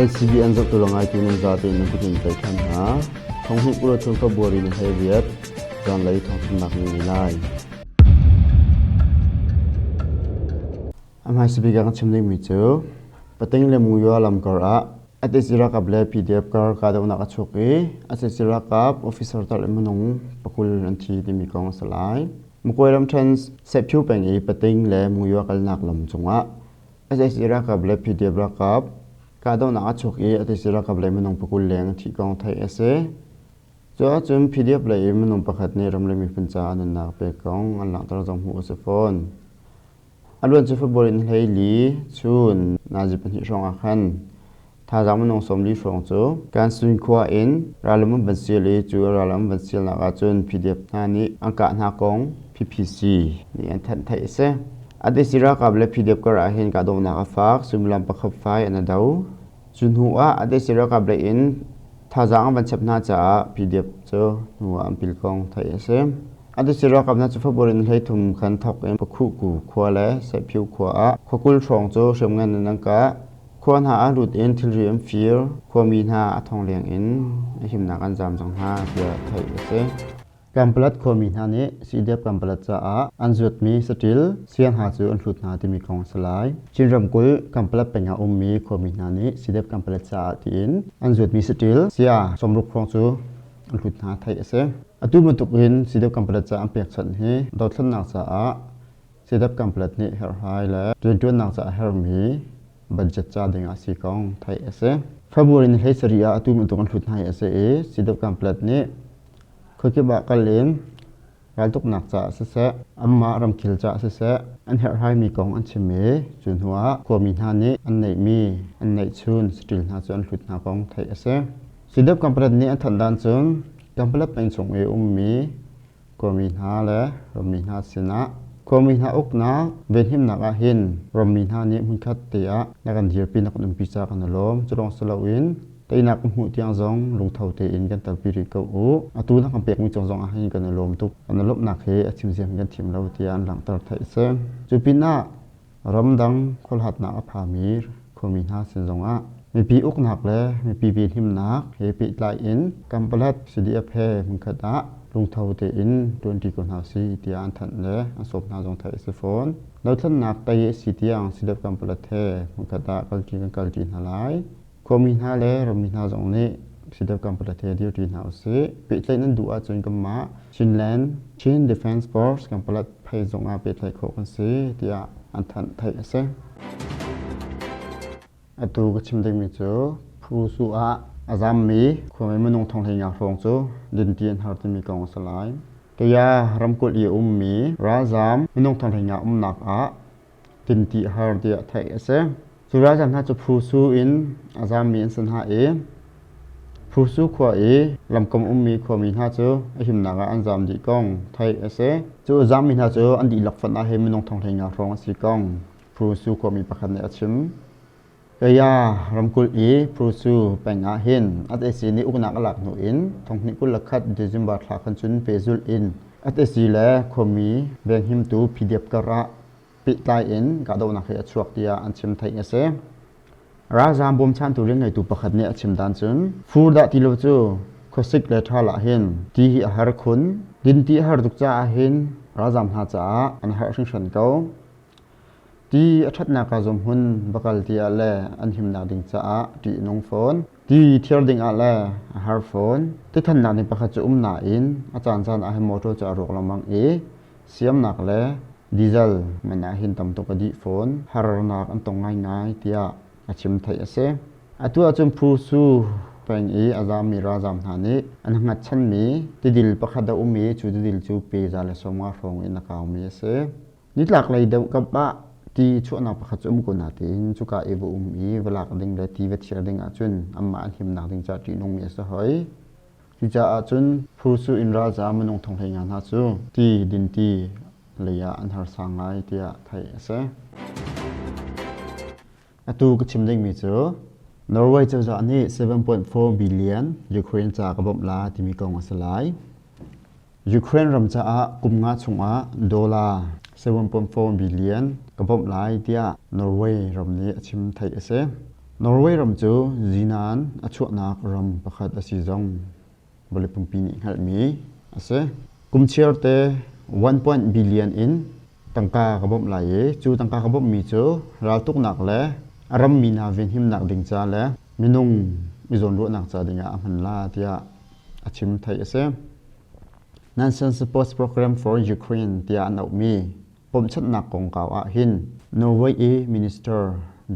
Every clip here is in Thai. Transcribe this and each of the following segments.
LCBN จบตัวลงไอทีนึงจะเป็นผู้หญิงใจทันหาท้องหิบุรุษชนขบวนในไทยเวียดจอนเลยท้องถิ่นหนักมีไล่อามาสปีกันชิมได้มีเจอปะเต็งเลมูยอลำกระอาทิตย์สิรักกับเล PDF กระกาดนักชุกีอาทิตย์สิรักกับออฟฟิศร์ตัลมันงปกุลนันทีที่มีกองสลายมุกวยลำเชนส์เซฟชิวเป็นอีปะเต็งเลมูยอกัลนักลำจงะอาทิตย์สิรักกับเล PDF รักกับกาดนักชุกีอาทิตย์สิรักกับเลมันงปกุลเลงที่กองไทยเอเซจะจุน PDF เลยมันงประคัดในรำเลยมีปัญจานันนักเปกองอันหลังตระจงหัวเซฟอนอารมณ์จะฟุตบอลในไทยลีชุนน่าจะเป็นที่ช่องอาคันถ้าจำมันองสมลีช่องจูการสุนขวาอินเราลำบันเสียเลยจูเราลำบันเสียนักจุน PDF นั่นนี่อังกะนักอง PPC นี่อันทันไทยเสอดีสิรักกับเล PDF ก็ราเห็นการดนักฝากสุมลำประคับไฟอันนั้นดาวจุนหัวอดีสิรักกับเลอินถ้าจำมันเช็บน่าจะ PDF จูหัวอันพิลกองไทยเสอดีสิรักกับน่าจะฟุตบอลในไทยทุ่มขันทักเอ็นปะคู่กูขวาและใส่ผิวขวาขวากุลช่องจูเชื่อมกันนั่นก็ควรหารูดอินทิลเรียมฟิลควรมีหาทองเลียงอินหิมนักอันจำจังหาเพื่อไทยเสการผลิตควรมีหานี้สีเดียบการผลิตจะอันจุดมีสติลเสียงหาจูอันหลุดหาที่มีกองสลายจินรำกุลการผลิตเป็นงามีควรมีหานี้สีเดียบการผลิตจะที่อินอันจุดมีสติลเสียสมรูปของจูอันหลุดหาไทยเสอตุมันตุกินสีเดียบการผลิตจะอันเปียกฉันให้ดอทลันนักจะสีเดียบการผลิตนี้เฮอร์ไฮและจวนนักจะเฮอร์มีบัจจัดจาดึงอาศิกองไทยเอเซฟาบูรินเฮสเรียตุมันตุกันหลุดไทยเอเซสิดกับการผลิตนี้คุยกับบักเลนการตุกนักจะเสอัมมารำคิลจะเสอันเฮอร์ไฮมีกองอันเชเมจุนหัวควมีหานี้อันไหนมีอันไหนชุนสติลหาจนหลุดหากองไทยเอเซสิดกับการผลิตนี้อันทันดันจนการผลิตเป็นส่งมีควมีหาและรมีหาเสนะควมีหาอุกนักเบนหิมนักอาหินรมีหานี้มุนคัดเตียนักการเดียปีนักนุมพิจารณาลมจะลองสลาวินแต่นักหูที่ยังจงลงเท่าเตียนกันตัลปิริกอูอาตูนักกำเปียกมีจงอาหินกันลมทุกอันลบนักเฮอชิมเสียงกันทิมเราเตียนหลังตรัสไทยเซมจุปิน่ารำดังคนหัดนักพามีร์ควมีหาเสียงจงอามีปีอุกนักเลยมีปีบินหิมนักเฮปีไลอินกำปลัดสิเดียเพมุนคัดะลงเท่าเตอินโดนที่คนหาสีที่อันทันเลยอันสบนาจงไทยเซฟอนแล้วท่านนักไตสิที่อังสิเดบกันประเทศมันกระดากัลจีกันกัลจีนหลายความมีหาเลยเรามีหาจงนี้สิเดบกันประเทศเดียวที่หาสีปิดใจนั้นดูอาจจะกันมาชินแลนด์ชินดิเฟนส์ฟอร์สกันประเทศไทยจงอาปิดใจโคกันสีที่อันทันไทยเซอตูก็ชิมได้มีเจอผู้สู้อาจารย์มีความไม่นงทองเทียนฟงจูดินเตียนหาที่มีกองสลายแต่ยารำกุลีมีราจามไม่นงทองเทียนหนักดินตีหาที่ไทยเสสุราจามถ้าจะผู้สู้อินอาจารย์มีอินสันหาผู้สู้ขวาลำกมมีความมีหาจูหิมนักอันจามดีกองไทยเสจูอาจารย์มีหาจูอันดีหลักฝันอาเฮไม่นงทองเทียนฟงสีกองผู้สู้ความมีประคันในอาชิมกายารำกุลีพรูซูเป็นอาหินอัตเอซีนี้อุกนักหลักหนุอินทงนี้กุลคัดดิจิมบัตหลักขันจุนเปซุลอินอัตเอซีและคมีแบ่งหิมตูพีเดียบกระปิตายอินกาดาวนักเฮชวกเดียอันชิมไทยเสราจามบุมชันตุเรียงไงตูประคัดเนอันชิมดันจุนฟูดาติโลจูคสิกเลทาละหินที่อาหารคุณดินที่อาหารตุกจ้าหินราจามหาจ้าอันหาชิงฉันเกาที่ชัดนักจอมหุ่นบักลที่อะไรอันหิมนาดิงจ้าที่น้องโฟนที่เที่ยวดิงอะไรฮาร์โฟนที่ท่านนาดิงประคัจุนาอินอาจารย์จันอาหิมโมโตจะรุกลำมังเสียมนักเลยดีเซลมันอาหินตำตุกดีโฟนฮาร์นักอันตรงง่ายที่อาชิมไทยเสตัวอาจารย์ผู้สู้เป็นอาจารย์มีราจามหานี้อันหัดฉันมีที่ดิลประคัดมีจูดิลจูปีจาเลสมาฟงอินนักเอามีเสนิดหลักเลยเดากับบ้าที่ช่วงนักประคับจมูกนาทีจุกาเอวมีเวลาดิ่งเลยที่เวชเชดิ่งอาจุนอัมมาอันหิมนักดิ่งจัดที่นงมีสหายจุจ้าอาจุนผู้สู้อินราจามนงทองเทียนหาจูที่ดินที่เลียอันหาสังไงที่ไทยเสอตูก็ชิมดิ่งมีเจอนอร์เวย์เจ้าจานี้ 7.4 บิลเลียนยูเครนจากระบบลาที่มีกองสลายยูเครนรำจ้ากุมงาชงดอลลาร์7.4 บิลเลียนกระบบหลายที่นอร์เวย์รำนี้ชิมไทยเส นอร์เวย์รำจูจีนานอชวนักรำประคัดอาศิจงบริปุ่มปีนี้ฮัลมีอาเซกุมเชียร์เต1 billion in ตั้งกากระบบไหลจูตั้งกากระบบมีจูเราตุกหนักและรำมีนาวินหิมหนักดิ่งจ้าและมินุงมิจนรู้หนักจ้าดิ่งอามันลาเตียอาชิมไทยเซNational Support Program for Ukraine เตียอันเอามีผมชัดหนักของเก่าหิน Norway Minister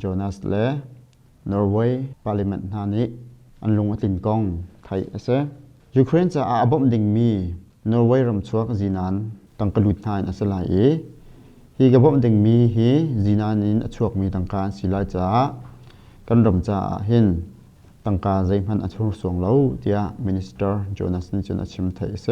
Jonas และ Norway Parliament นานี้อันลงตินกองไทยเซยูเครนจะอาบบดิ่งมี Norway รำชัวกจีนันตั้งกลุดทานอัสลายฮีกบบดิ่งมีฮีจีนันนินชัวกมีตั้งการสิลายจ้ากันรำจ้าหินตั้งการใจมันอัชรุสวงเล่าเตีย Minister Jonas นี่จนอาชิมไทยเซ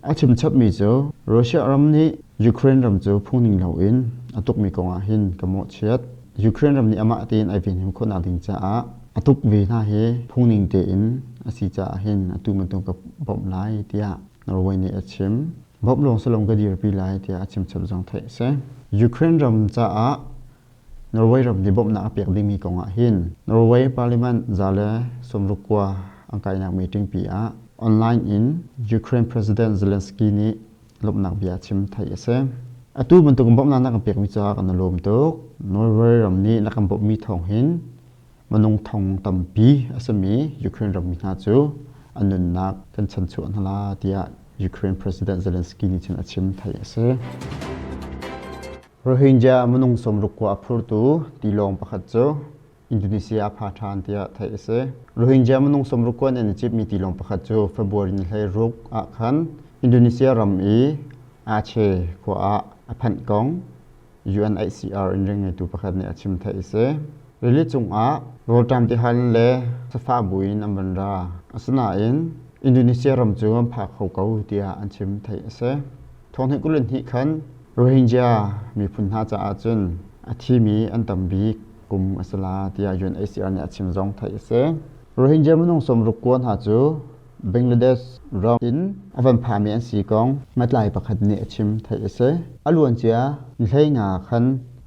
อาชิมชับมีเจ้ารัสเซียรำนี้ยูเครนรำเจ้าพุ่งนิ่งเหล่าอินอตุกมีกองหินกมดเชียดยูเครนรำนี้อามาตีนไอเป็นหิมคนอาดิงจ้าอตุกเวน่าเฮพุ่งนิ่งเตอินอาศิจ้าหินอตุมันตรงกับบอมไลเตียนอร์เวย์นี่อาชิมบอมลงสลงกดีร์ปีไลเตียอาชิมชับจงไทยเซยูเครนรำจ้านอร์เวย์รำนี้บอมน่าเปียกดิ่งมีกองหินนอร์เวย์พาร์ลิเมนต์จาเลสมรุกว่าอังกายนักมีถึงปีonline in Ukraine President Zelensky ni lopnak bia chim thai ase atu buntuk bom na nak pek mi cha kan lom tok Norway ram ni nakam bom mi thong hin manung thong tampi asami Ukraine ram mi na chu anun nak kan chan chu anhala tia Ukraine President Zelensky ni chin achim thai ase Rohingya manung somruk kwa phur tu tilong pakhat chu Indonesia phathan tia thai ase Rohingya manung somrukon en chip mi tilong pakhat chu February ni hlai ruk a khan Indonesia ram e a che ko a aphan kong UNHCR in ring tu pakhat ne achim thai ase reli chung a rotam ti han le safa buin ambanra asna in Indonesia ram chu pha khau kau tia anchim thai ase thong he kulen hi khan Rohingya mi phun ha cha a chun athi mi antambiกุมอัสลาที่อายุนเอเชียเนี่ยชิมจงไทยเสโรฮิงญามันงสมรุกวนหาจูเบงลาเดชรออินอวันพามีอันสีกองมัดลายประคัดเนี่ยชิมไทยเสอลวนเจียใช้งาคัน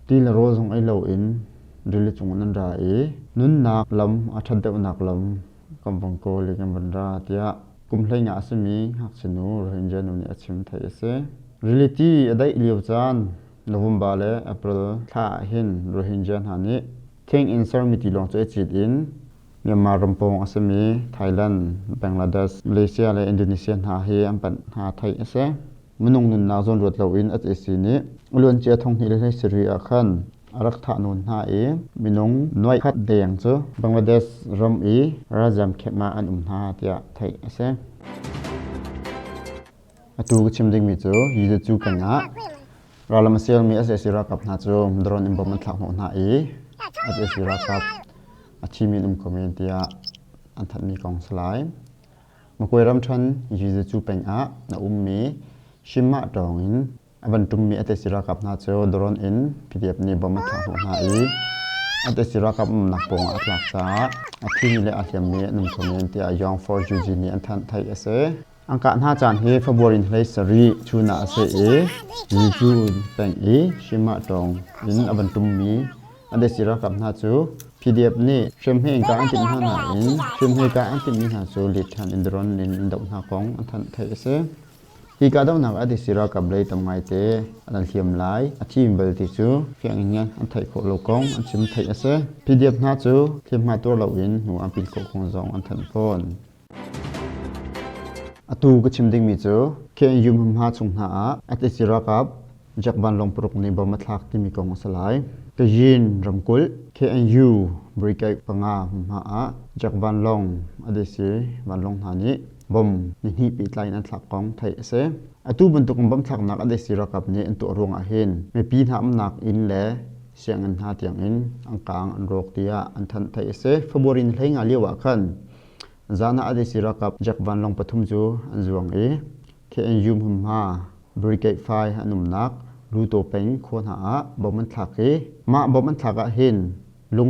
ตีละโรซงไอโลอินดิลิจงนันราเอนุนนักลำอัชัดเดวนักลำกำบังโกลิกันบันราที่กุมใช้งาสมีหักชนูโรฮิงญานุเนี่ยชิมไทยเสริลิตีได้เลียวจานโนเวมบาเลอพริลท่าหินโรฮิงญาหานี้เทงอินซอร์มิติลงจะจิตอินเมียนมารัมปงอัสมีไทยแลนด์บังกลาเทศมาเลเซียและอินโดนีเซียหาเฮียมปันหาไทยเสมนุงนุนนาซอนรวดเหล่าอินอัตเอซีนี้ล้วนเจียทงที่ได้สิริอาคันรักฐานุนหาเอมินุงน้อยขัดแดงเจบังกลาเทศรัมอีราจามเขมาอันหาเตียไทยเสตูกชิมดิ่งมิจูยีจะจูกันนะเราลำเสียงมีอาเซียรักกับนาจูดรอนิมบมันถักหัวหน้าอาเซียรักกับอาชีมีนุ่มคอมเมนต์ยาอันทัดมีกองสลายมาคุยรำชันยีจะจูเป็นนามีชิมมาดองอินบันทุมมีอาเซียรักกับนาจูดรอนอินพิเดียบนิบมันถักหัวหน้าอาเซียรักกับนักปงอัตลักษณ์อาชีมีและอาชีมีนุ่มคอมเมนต์ยายองฟอร์จูจีมีอันทันไทยเอเซอังกาหน้าจานเฮฟบรินไลสรีชูนาเซยูจูแปงชิมาตองอินอบันตุมมีอันเดสิรักกับหน้าจูพีเดียบนี่เชื่อมให้การอันติมหน้าอินเชื่อมให้การอันติมมีหน้าจูลิทันอินดรอนอินดอกหน้ากองอันทันไทยเซฮีการดาวนักอเดสิรักกับเลยตำไงเตอันเทียมไลอาชีพเบลติจูเพียงเงี้ยอันไทยโคโลกองอันชิมไทยเซพีเดียบหน้าจูเทียมมาตัวเราอินหัวอันปินโคคงจองอันทันพอนอตูก็ชิมดิ่งมิจูเคยุมหาชงหาอัตสิรักับจากบ้านลงปรุกในบ่มาทักที่มีกองสลายก็ยินรำกุลเคยูบริการปังอาหาจากบ้านลงอัตสิบ้านลงหานี้บ่มนี่ปีไลนั้นทักกองไทยเสอตูบรรทุกบ่มทักนักอัตสิรักับนี้อันตัวรวงอาเห็นไม่ปีหามนักอินและเสียงอันหาเตียงอินอังกางอันโรคเตียอันทันไทยเสฟบรินให้งาเลียวขันจานาอเดสิรักับจากวันลงปฐุมจูอันจวงเคอันยุมหุมหาบริเกตไฟอันนุ่มนักรูโตเป็นคนหาบ่มันทักมาบ่มันทักเห็นลุ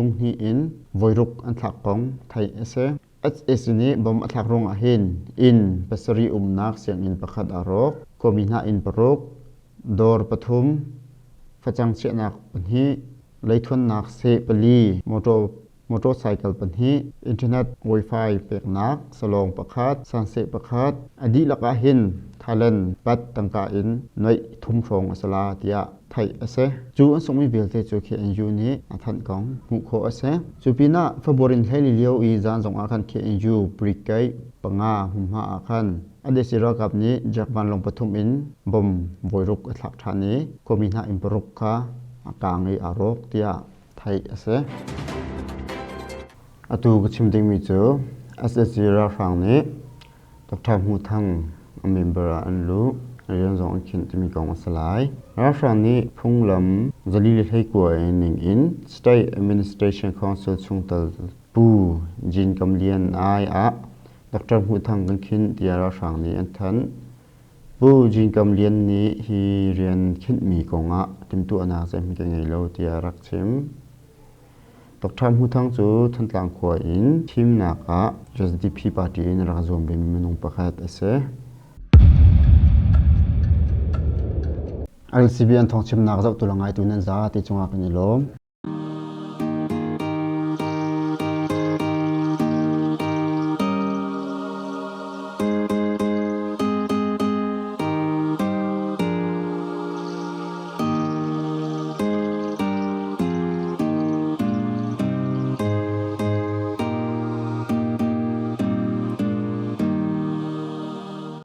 งฮีอินวอยรุกอันทักของไทยเอสนี้บ่มันทักรงเห็นอินปัสรีนักเสียงอินประคัดอารกโคมินาอินปรกดอร์ปฐุมฟจังเชนักปัญหีเลยทวนนักเซปลีโมโต motorcycle pan hi internet wifi pek nak salong pakhat sanse pakhat adi laka hin thailand pat tangka in noi thum rong asala tia thai ase chu asumi belte chu khe NU ni athan kong mu kho ase chupina favorin thaili leo I jan jong akhan khe NU brikai panga humha akhan adesira kapni jakban long pathum in bom boiruk athak thani komina impruk kha akangi arok tia thai ase atu gchimding mi chu asesira rangni dr mu thang member anlu rian zong khin timi kong asalai rafrani phunglam zalili thai ko ning in state administration council chungtal pu jin kamlian ai a dr mu thang kan khin tiara rangni anthan pu jin kamlian ni hi rian khin mi konga timtu ana se mi ke ngei lo tia rak chim dr mu thang chu thantlang kho in thim na ka SDP party in razom be minung pakhat ase LCB an thongchim nak zau tulangai tunan za ti chunga kan lom